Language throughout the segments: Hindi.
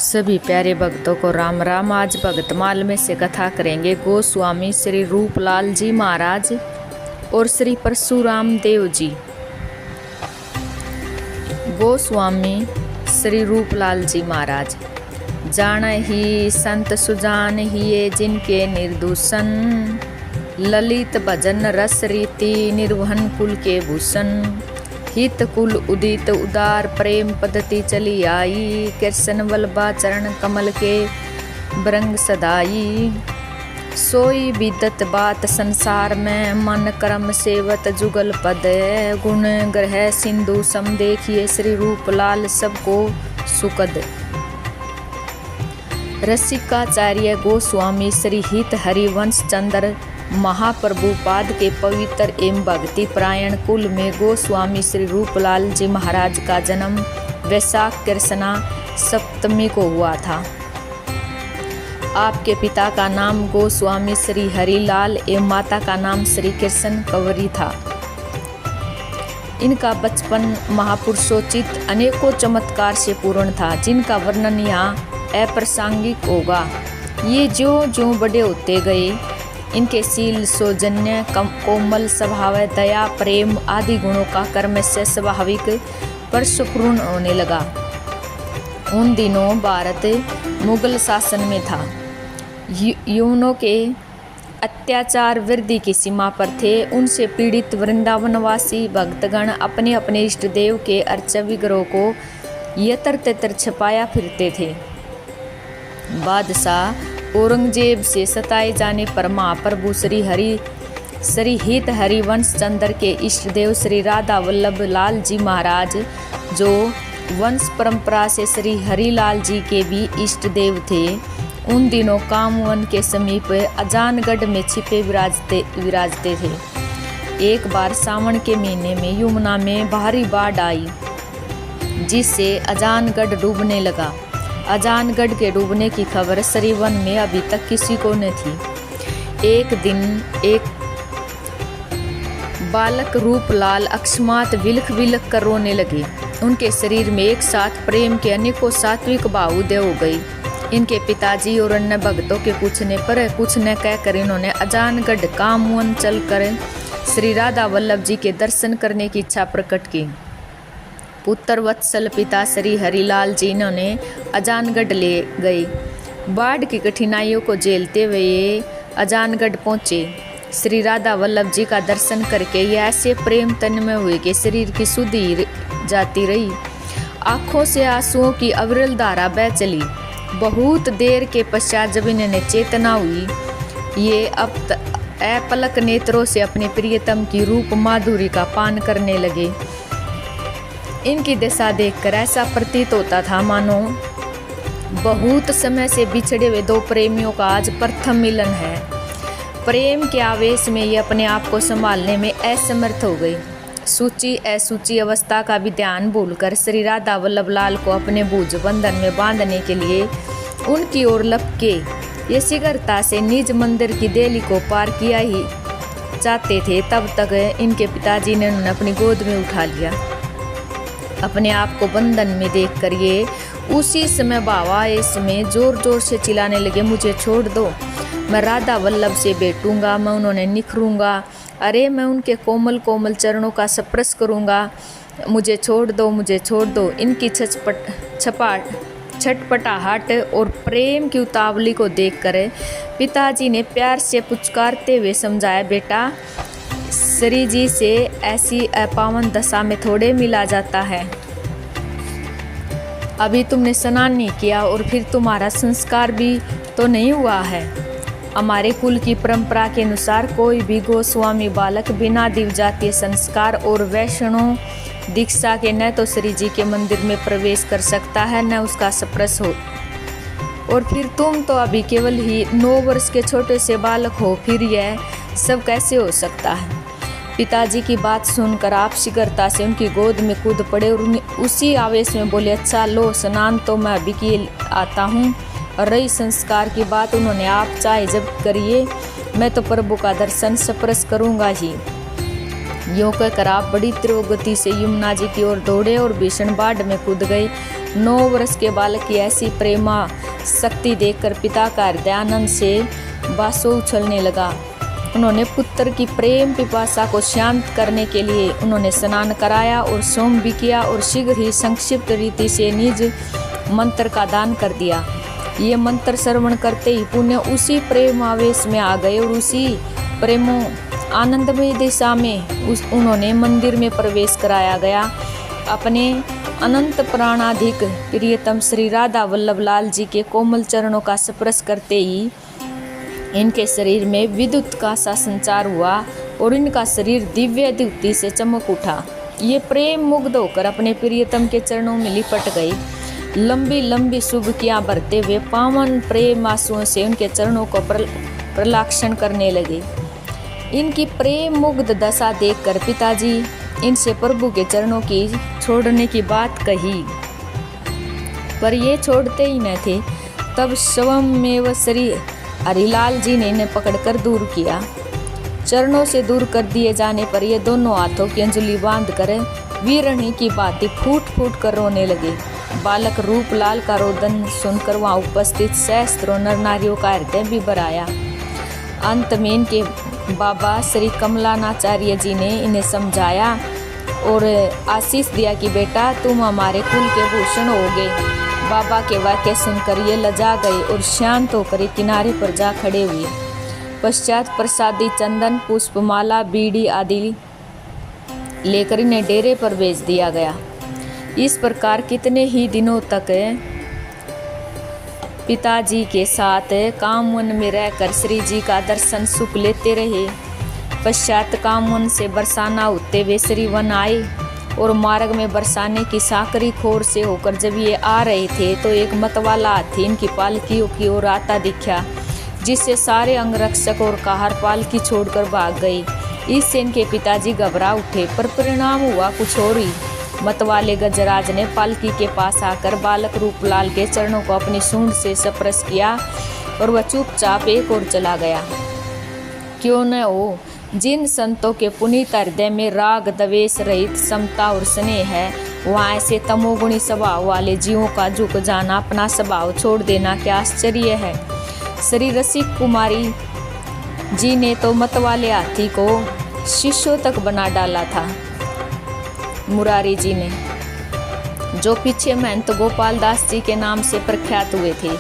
सभी प्यारे भक्तों को राम राम। आज भक्तमाल में से कथा करेंगे गोस्वामी श्री रूपलाल जी महाराज और श्री परशुराम देव जी। गोस्वामी श्री रूपलाल जी महाराज। जान ही संत सुजान हिये जिनके निर्दूषण, ललित भजन रस रीति निर्वहन कुल के भूषण। हित कुल उदित उदार प्रेम पद्धति चली आई, कृष्ण वल्लभा चरण कमल के ब्रंग सदाई। सोई विदत बात संसार में, मन कर्म सेवत जुगल पद। गुण ग्रह सिंधु सम देखिए, श्री रूपलाल सबको सुकद। रसिकाचार्य गोस्वामी श्री हित हरिवंश चंद्र महाप्रभु पाद के पवित्र एवं भक्ति परायण कुल में गोस्वामी श्री रूपलाल जी महाराज का जन्म वैशाख कृष्णा सप्तमी को हुआ था। आपके पिता का नाम गोस्वामी श्री हरिलाल एवं माता का नाम श्री कृष्ण कंवरी था। इनका बचपन महापुरुषोचित अनेकों चमत्कार से पूर्ण था, जिनका वर्णन यहाँ अप्रासंगिक होगा। ये जो बड़े होते गए, इनके शील सौजन्य कोमल स्वभाव दया प्रेम आदि गुणों का कर्म से स्वाभाविक परशुपूर्ण होने लगा। उन दिनों भारत मुगल शासन में था। यवनों के अत्याचार वृद्धि की सीमा पर थे। उनसे पीड़ित वृंदावनवासी भक्तगण अपने अपने इष्ट देव के अर्च विग्रह को यत्र तत्र छपाया फिरते थे। बादशाह औरंगजेब से सताए जाने पर महाप्रभु श्री हित हरिवंश चंद्र के इष्ट देव श्री राधा वल्लभ लाल जी महाराज, जो वंश परंपरा से श्री हरिलाल जी के भी इष्ट देव थे, उन दिनों कामवन के समीप अजानगढ़ में छिपे विराजते थे। एक बार सावन के महीने में यमुना में भारी बाढ़ आई, जिससे अजानगढ़ डूबने लगा। अजानगढ़ के डूबने की खबर सरीवन में अभी तक किसी को न थी। एक दिन एक बालक रूपलाल अकस्मात विलख कर रोने लगे। उनके शरीर में एक साथ प्रेम के अनेकों सात्विक भाव उदय हो गई। इनके पिताजी और अन्य भक्तों के पूछने पर कुछ न कहकर इन्होंने अजानगढ़ कामवन चलकर श्री राधा वल्लभ जी के दर्शन करने की इच्छा प्रकट की। पुत्र वत्सल पिता श्री हरिलाल जी इन्होंने अजानगढ़ ले गए। बाढ़ की कठिनाइयों को झेलते हुए अजानगढ़ पहुँचे। श्री राधा वल्लभ जी का दर्शन करके ये ऐसे प्रेम तन्मय हुए कि शरीर की सुधि जाती रही। आँखों से आंसुओं की अविरल धारा बह चली। बहुत देर के पश्चात जब इन्हें चेतना हुई, ये अब अपलक नेत्रों से अपने प्रियतम की रूप माधुरी का पान करने लगे। इनकी दशा देखकर ऐसा प्रतीत होता था मानो बहुत समय से बिछड़े हुए दो प्रेमियों का आज प्रथम मिलन है। प्रेम के आवेश में ये अपने आप को संभालने में असमर्थ हो गई। सूची असूची अवस्था का भी ध्यान भूलकर श्री राधा वल्लभ लाल को अपने भुज बंधन में बांधने के लिए उनकी ओर लपके ये शीघ्रता से निज मंदिर की देली को पार किया ही चाहते थे। तब तक इनके पिताजी ने उन्हें अपनी गोद में उठा लिया। अपने आप को बंधन में देखकर ये उसी समय भावावेश में जोर जोर से चिल्लाने लगे, मुझे छोड़ दो, मैं राधा वल्लभ से बैठूंगा, मैं उन्होंने निखरूंगा, अरे मैं उनके कोमल कोमल चरणों का स्पर्श करूंगा, मुझे छोड़ दो, मुझे छोड़ दो। इनकी छटपटाहट और प्रेम की उतावली को देखकर पिताजी ने प्यार से पुचकारते हुए समझाया, बेटा श्री जी से ऐसी अपावन दशा में थोड़े मिला जाता है। अभी तुमने स्नान नहीं किया और फिर तुम्हारा संस्कार भी तो नहीं हुआ है। हमारे कुल की परंपरा के अनुसार कोई भी गोस्वामी बालक बिना दिव्यजातीय संस्कार और वैष्णव दीक्षा के न तो श्री जी के मंदिर में प्रवेश कर सकता है, न उसका स्पर्श हो। और फिर तुम तो अभी केवल ही 9 वर्ष के छोटे से बालक हो, फिर यह सब कैसे हो सकता है। पिताजी की बात सुनकर आप शीघ्रता से उनकी गोद में कूद पड़े और उसी आवेश में बोले, अच्छा लो स्नान तो मैं अभी किए आता हूँ। और रही संस्कार की बात, उन्होंने आप चाहे जब करिए, मैं तो प्रभु का दर्शन स्पर्श करूँगा ही। यूं कहकर आप बड़ी तीव्र गति से यमुना जी की ओर दौड़े और भीषण बाढ़ में कूद गए। 9 वर्ष के बालक की ऐसी प्रेमा शक्ति देखकर पिता का हृदय आनंद से बासो उछलने लगा। उन्होंने पुत्र की प्रेम पिपासा को शांत करने के लिए उन्होंने स्नान कराया और सोम भी किया और शीघ्र ही संक्षिप्त रीति से निज मंत्र का दान कर दिया। ये मंत्र श्रवण करते ही पुण्य उसी प्रेम आवेश में आ गए और उसी प्रेमो आनंदमय दिशा में उन्होंने मंदिर में प्रवेश कराया गया। अपने अनंत प्राणाधिक प्रियतम श्री राधा वल्लभ लाल जी के कोमल चरणों का स्पर्श करते ही इनके शरीर में विद्युत का सा संचार हुआ और इनका शरीर दिव्य द्युति से चमक उठा। ये प्रेम मुग्ध होकर अपने प्रियतम के चरणों में लिपट गए। लंबी लंबी शुभकियां भरते हुए पावन प्रेम आंसुओं से उनके चरणों को प्रलाक्षण करने लगे। इनकी प्रेम मुग्ध दशा देखकर पिताजी इनसे प्रभु के चरणों की छोड़ने की बात कही, पर ये छोड़ते ही न थे। तब स्वयमेव श्री हरिलाल जी ने इन्हें पकड़कर दूर किया। चरणों से दूर कर दिए जाने पर ये दोनों हाथों की अंजलि बांधकर वीरणी की भांति फूट फूट कर रोने लगे। बालक रूपलाल का रोदन सुनकर वहाँ उपस्थित सहस्त्रों नर नारियों का हृदय भी भराया। अंत में इनके बाबा श्री कमलानाचार्य जी ने इन्हें समझाया और आशीष दिया कि बेटा तुम हमारे कुल के भूषण होगे। बाबा के वाक्य सुनकर ये लजा गए और शांत होकर एक किनारे पर जा खड़े हुए। पश्चात प्रसादी चंदन पुष्पमाला बीड़ी आदि लेकर इन्हें डेरे पर भेज दिया गया। इस प्रकार कितने ही दिनों तक पिताजी के साथ कामवन में रहकर श्री जी का दर्शन सुख लेते रहे। पश्चात कामवन से बरसाना होते हुए श्री वन आए और मार्ग में बरसाने की साकरी खोर से होकर जब ये आ रहे थे तो एक मतवाला हाथी इनकी पालकियों की ओर आता दिखा, जिससे सारे अंगरक्षक और कहार पालकी छोड़कर भाग गए। इससे इनके पिताजी घबरा उठे, पर परिणाम हुआ कुछ और ही। मतवाले गजराज ने पालकी के पास आकर बालक रूपलाल के चरणों को अपनी सूंड से स्पर्श किया और वह चुपचाप एक ओर चला गया। क्यों न हो, जिन संतों के पुनीत हृदय में राग द्वेष रहित समता और स्नेह है, वहाँ ऐसे तमोगुणी स्वभाव वाले जीवों का झुक जाना, अपना स्वभाव छोड़ देना क्या आश्चर्य है। श्री रसिक कुमारी जी ने तो मतवाले हाथी को शिष्यों तक बना डाला था। मुरारी जी ने, जो पीछे महंत गोपाल दास जी के नाम से प्रख्यात हुए थे।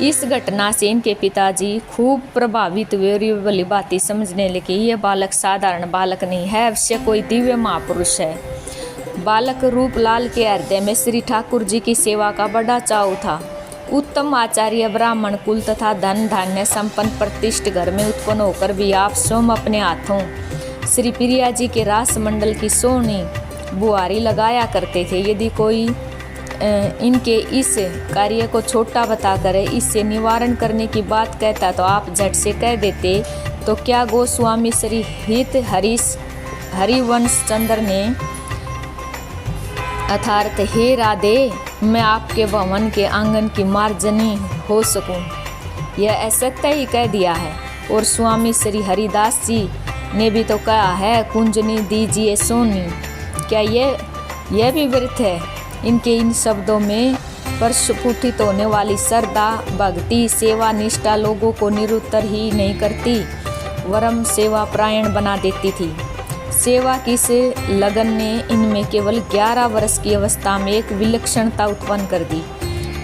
इस घटना से इनके पिताजी खूब प्रभावित हुए और ये भली भांति समझने लगे यह बालक साधारण बालक नहीं है, अवश्य कोई दिव्य महापुरुष है। बालक रूपलाल के हृदय में श्री ठाकुर जी की सेवा का बड़ा चाव था। उत्तम आचार्य ब्राह्मण कुल तथा धन धान्य संपन्न प्रतिष्ठ घर में उत्पन्न होकर भी आप स्वयं अपने हाथों श्री प्रिया जी के रास मंडल की सोनी बुआरी लगाया करते थे। यदि कोई इनके इस कार्य को छोटा बताकर इससे निवारण करने की बात कहता तो आप झट से कह देते, तो क्या गोस्वामी श्री हित हरिवंश चंद्र ने अर्थात हे राधे मैं आपके भवन के आंगन की मार्जनी हो सकूं, यह असत्य ही कह दिया है। और स्वामी श्री हरिदास जी ने भी तो कहा है, कुंजनी दीजिए सोनी। क्या यह भी व्यर्थ है? इनके इन शब्दों में प्रस्फुटित होने वाली श्रद्धा, भक्ति, सेवा निष्ठा लोगों को निरुत्तर ही नहीं करती, वरम सेवा प्रायण बना देती थी। सेवा की इस लगन ने इनमें केवल 11 वर्ष की अवस्था में एक विलक्षणता उत्पन्न कर दी।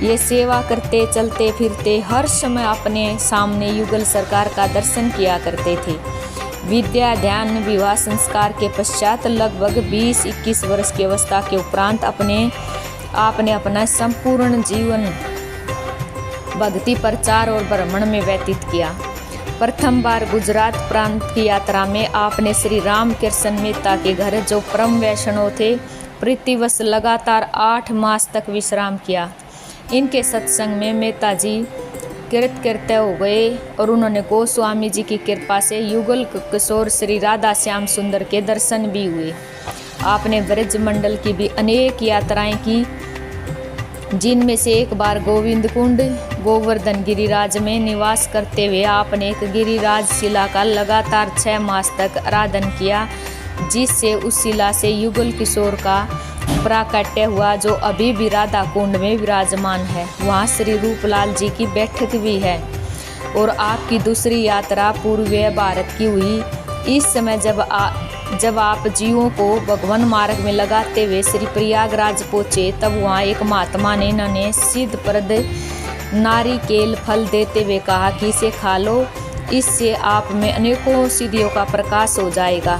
ये सेवा करते चलते फिरते हर समय अपने सामने युगल सरकार का दर्शन किया करते थे। विद्या ध्यान विवाह संस्कार के पश्चात लगभग 20-21 वर्ष की अवस्था के उपरांत आपने अपना संपूर्ण जीवन भक्ति प्रचार और भ्रमण में व्यतीत किया। प्रथम बार गुजरात प्रांत की यात्रा में आपने श्री रामकृष्ण मेहता के घर, जो परम वैष्णव थे, प्रीतिवश लगातार 8 मास तक विश्राम किया। इनके सत्संग में मेहता जी कृतकृत्य हो गए और उन्होंने गोस्वामी जी की कृपा से युगल किशोर श्री राधा श्याम सुंदर के दर्शन भी हुए। आपने ब्रज मंडल की भी अनेक यात्राएं की, जिनमें से एक बार गोविंद कुंड गोवर्धन गिरिराज में निवास करते हुए आपने एक गिरिराज शिला का लगातार 6 मास तक आराधन किया। जिससे उस शिला से युगल किशोर का प्राकट्य हुआ, जो अभी भी राधा कुंड में विराजमान है। वहाँ श्री रूपलाल जी की बैठक भी है। और आपकी दूसरी यात्रा पूर्वी भारत की हुई। इस समय जब आप जीवों को भगवान मार्ग में लगाते हुए श्री प्रयागराज पहुँचे, तब वहाँ एक महात्मा ने इन्होंने सिद्धप्रद नारिकेल फल देते हुए कहा कि इसे खा लो, इससे आप में अनेकों सिद्धियों का प्रकाश हो जाएगा।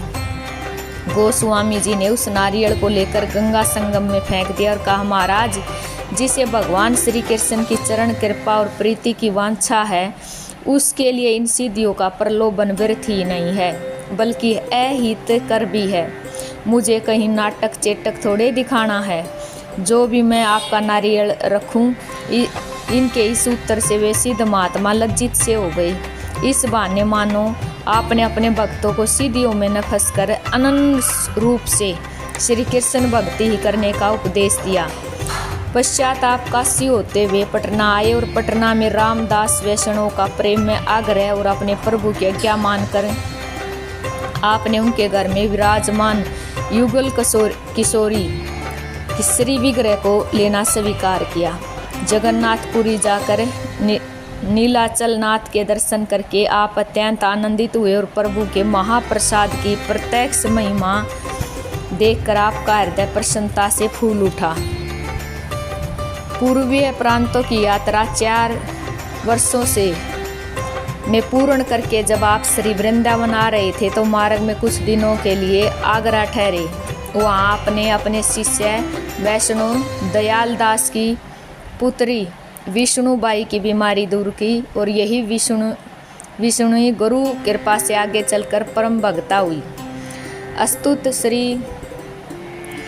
गोस्वामी जी ने उस नारियल को लेकर गंगा संगम में फेंक दिया और कहा, महाराज, जिसे भगवान श्री कृष्ण की चरण कृपा और प्रीति की वांछा है, उसके लिए इन सिद्धियों का प्रलोभन व्यर्थ ही नहीं है, बल्कि अहित कर भी है। मुझे कहीं नाटक चेटक थोड़े दिखाना है। जो भी मैं आपका नारियल रखूं, इनके इस उत्तर से वे सिद्ध महात्मा लज्जित से हो गई। इस बहाने मानो आपने अपने भक्तों को सिद्धियों में न फंसकर अनन्य रूप से श्री कृष्ण भक्ति ही करने का उपदेश दिया। पश्चात आप काशी होते हुए पटना आए और पटना में रामदास वैष्णव का प्रेम में आग्रह और अपने प्रभु की आज्ञा मानकर आपने उनके घर में विराजमान युगल किशोरी श्री विग्रह को लेना स्वीकार किया। जगन्नाथपुरी जाकर नीलाचल नाथ के दर्शन करके आप अत्यंत आनंदित हुए और प्रभु के महाप्रसाद की प्रत्यक्ष महिमा देखकर आपका हृदय प्रसन्नता से फूल उठा। पूर्वीय प्रांतों की यात्रा 4 वर्षों से में पूर्ण करके जब आप श्री वृंदावन आ रहे थे, तो मार्ग में कुछ दिनों के लिए आगरा ठहरे। वहाँ आपने अपने शिष्य वैष्णव दयाल दास की पुत्री विष्णुबाई की बीमारी दूर की और यही विष्णु गुरु कृपा से आगे चलकर परम भक्ता हुई। अस्तुत श्री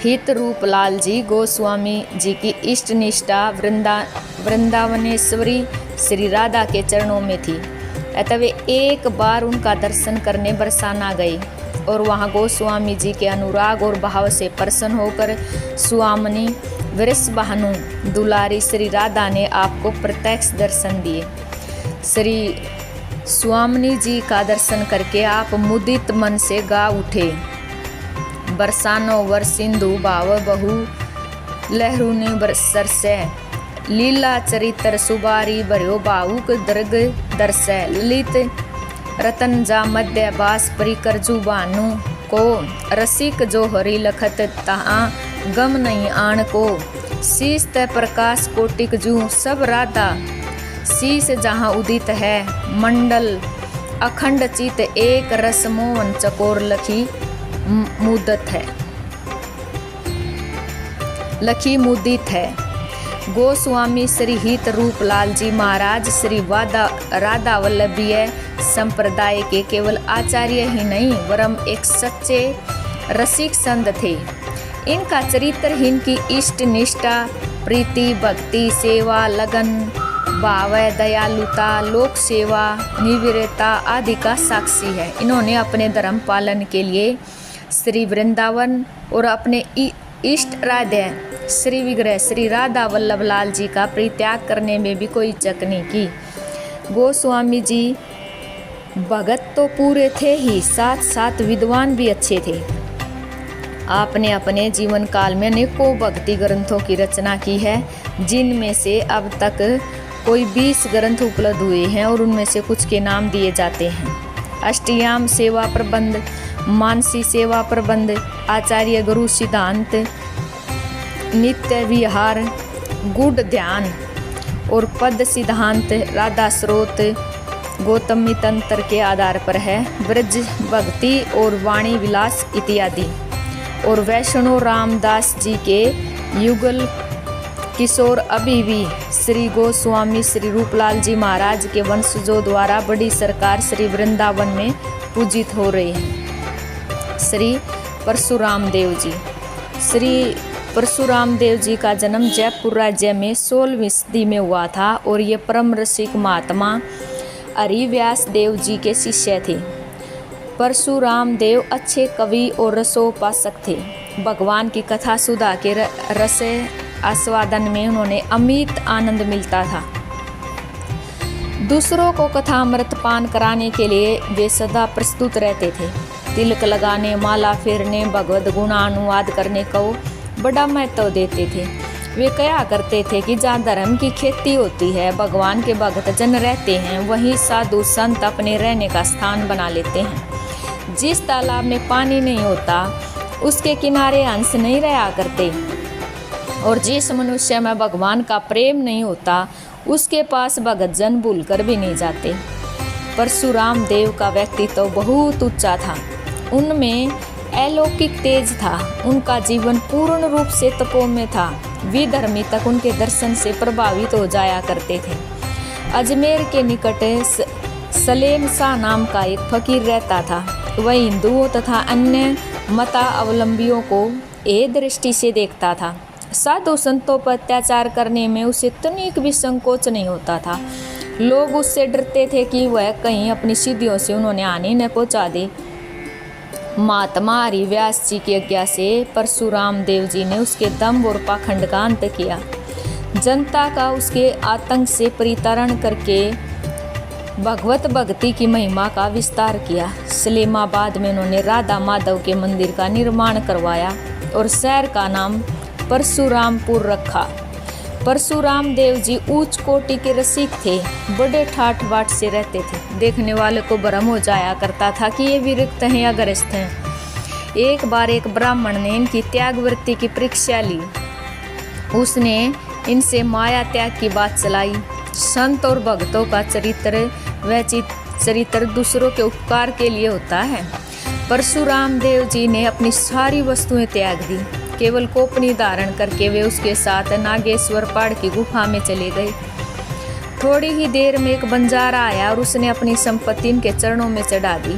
हित रूपलाल जी गोस्वामी जी की इष्ट निष्ठा वृंदावनेश्वरी श्री राधा के चरणों में थी। अतः वे एक बार उनका दर्शन करने बरसाना गए और वहाँ गोस्वामी जी के अनुराग और भाव से प्रसन्न होकर स्वामिनी वृषभानु दुलारी श्री राधा ने आपको प्रत्यक्ष दर्शन दिए। श्री स्वामिनी जी का दर्शन करके आप मुदित मन से गा उठे, बरसानो वर सिंधु भाव बहु लहरुनि बरसै, लीला चरित्र सुबारी भर्यो भावुक दर्ग दर्शै, ललित रतन जा मध्य बास परिकर जुबानु को, रसिक जो हरि लखत तहाँ गम नहीं आण को, शीस तय प्रकाश कोटिक जू सब राधा, शीस जहाँ उदित है मंडल अखंड चित, एक रस मोहन चकोर लखी मुदत है, लखी मुदित है। गोस्वामी श्री हित रूपलाल जी महाराज श्री राधा वल्लभीय संप्रदाय के केवल आचार्य ही नहीं, वरम एक सच्चे रसिक संत थे। इनका चरित्र इनकी इष्ट निष्ठा, प्रीति, भक्ति, सेवा, लगन, भाव, दयालुता, लोक सेवा, निविरता आदि का साक्षी है। इन्होंने अपने धर्म पालन के लिए श्री वृंदावन और अपने इष्ट राधे श्री विग्रह श्री राधा वल्लभ लाल जी का परित्याग करने में भी कोई चक नहीं की। गोस्वामी जी भगत तो पूरे थे ही, साथ साथ विद्वान भी अच्छे थे। आपने अपने जीवन काल में अनेकों भक्ति ग्रंथों की रचना की है, जिनमें से अब तक कोई 20 ग्रंथ उपलब्ध हुए हैं और उनमें से कुछ के नाम दिए जाते हैं। अष्टयाम सेवा प्रबंध, मानसी सेवा प्रबंध, आचार्य गुरु सिद्धांत, नित्य विहार, गुड ध्यान और पद सिद्धांत, राधा स्रोत, गौतमी तंत्र के आधार पर है, ब्रज भक्ति और वाणी विलास इत्यादि। और वैष्णव रामदास जी के युगल किशोर अभी भी श्री गोस्वामी श्री रूपलाल जी महाराज के वंशजों द्वारा बड़ी सरकार श्री वृंदावन में पूजित हो रहे हैं। श्री परशुराम देव जी, श्री परशुराम देव जी का जन्म जयपुर राज्य में 16वीं सदी में हुआ था और ये परम रसिक महात्मा हरिव्यास देव जी के शिष्य थे। परशुराम देव अच्छे कवि और रसोपासक थे। भगवान की कथा सुधा के रस आस्वादन में उन्होंने अमित आनंद मिलता था। दूसरों को कथा अमृत पान कराने के लिए वे सदा प्रस्तुत रहते थे। तिलक लगाने, माला फेरने, भगवत गुणानुवाद करने को बड़ा महत्व देते थे। वे कहा करते थे कि जहाँ धर्म की खेती होती है, भगवान के भक्त जन रहते हैं, वहीं साधु संत अपने रहने का स्थान बना लेते हैं। जिस तालाब में पानी नहीं होता उसके किनारे हंस नहीं रहा करते, और जिस मनुष्य में भगवान का प्रेम नहीं होता उसके पास भगत जन भूल कर भी नहीं जाते। परशुराम देव का व्यक्तित्व तो बहुत ऊंचा था, उनमें अलौकिक तेज था। उनका जीवन पूर्ण रूप से तपों में था। विधर्मी तक उनके दर्शन से प्रभावित हो जाया करते थे। अजमेर के निकट सलेम शाह नाम का एक फकीर रहता था। वह हिंदुओं तथा अन्य मतावलंबियों को एक दृष्टि से देखता था। साधु संतों पर अत्याचार करने में उसे तनिक भी संकोच नहीं होता था। लोग उससे डरते थे कि वह कहीं अपनी सिद्धियों से उन्होंने हानि न पहुंचा दे। महात्मा हरिव्यास जी की आज्ञा से परशुराम देव जी ने उसके दम्भ और पाखंड का अंत किया। जनता का उसके आतंक से परितारण करके भगवत भक्ति की महिमा का विस्तार किया। सलेमाबाद में उन्होंने राधा माधव के मंदिर का निर्माण करवाया और शहर का नाम परशुरामपुर रखा। परशुराम देव जी उच्च कोटि के रसिक थे, बड़े ठाठ बाट से रहते थे। देखने वाले को भ्रम हो जाया करता था कि ये विरक्त हैं या ग्रस्त हैं। एक बार एक ब्राह्मण ने इनकी त्यागवृत्ति की परीक्षा ली। उसने इनसे माया त्याग की बात चलाई। संत और भक्तों का चरित्र दूसरों के उपकार के लिए होता है। परशुराम देव जी ने अपनी सारी वस्तुएं त्याग दी। केवल कोपनी धारण करके वे उसके साथ नागेश्वर पहाड़ की गुफा में चले गए। थोड़ी ही देर में एक बंजारा आया और उसने अपनी संपत्ति इनके चरणों में चढ़ा दी।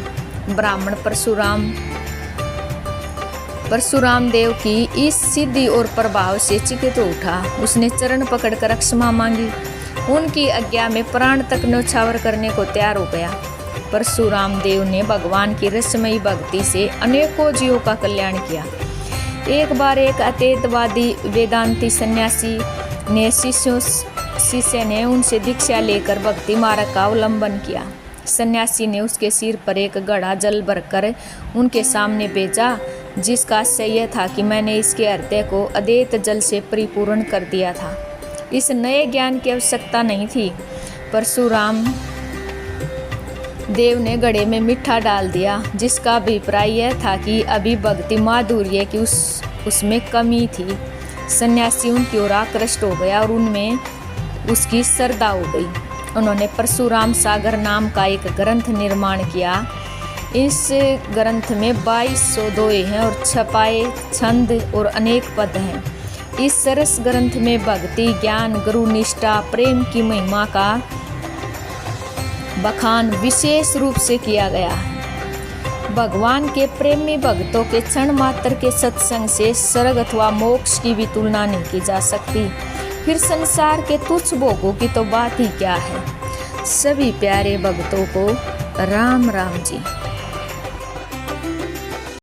ब्राह्मण परशुराम देव की इस सिद्धि और प्रभाव से चकित उठा। उसने चरण पकड़कर क्षमा मांगी। उनकी आज्ञा में प्राण तक न्यौछावर करने को तैयार हो गया। परशुराम देव ने भगवान की रसमयी भक्ति से अनेकों जीवों का कल्याण किया। एक बार एक अद्वैतवादी वेदांती सन्यासी ने शिष्य ने उनसे दीक्षा लेकर भक्ति मार्ग का अवलंबन किया। सन्यासी ने उसके सिर पर एक घड़ा जल भरकर उनके सामने भेजा, जिसका आशय यह था कि मैंने इसके हृदय को अद्वैत जल से परिपूर्ण कर दिया था। इस नए ज्ञान की आवश्यकता नहीं थी। परशुराम देव ने घड़े में मीठा डाल दिया, जिसका अभिप्राय यह था कि अभी भक्ति माधुर्य की उसमें कमी थी। सन्यासी उनकी ओर आकृष्ट हो गया और उनमें उसकी श्रद्धा हो गई। उन्होंने परशुराम सागर नाम का एक ग्रंथ निर्माण किया। इस ग्रंथ में 2200 दोहे हैं और छपाए छंद और अनेक पद हैं। इस सरस ग्रंथ में भक्ति, ज्ञान, गुरु निष्ठा, प्रेम की महिमा का बखान विशेष रूप से किया गया है। भगवान के प्रेमी भक्तों के क्षण मात्र के सत्संग से स्वर्ग अथवा मोक्ष की भी तुलना नहीं की जा सकती। फिर संसार के तुच्छ भोगों की तो बात ही क्या है। सभी प्यारे भक्तों को राम राम जी।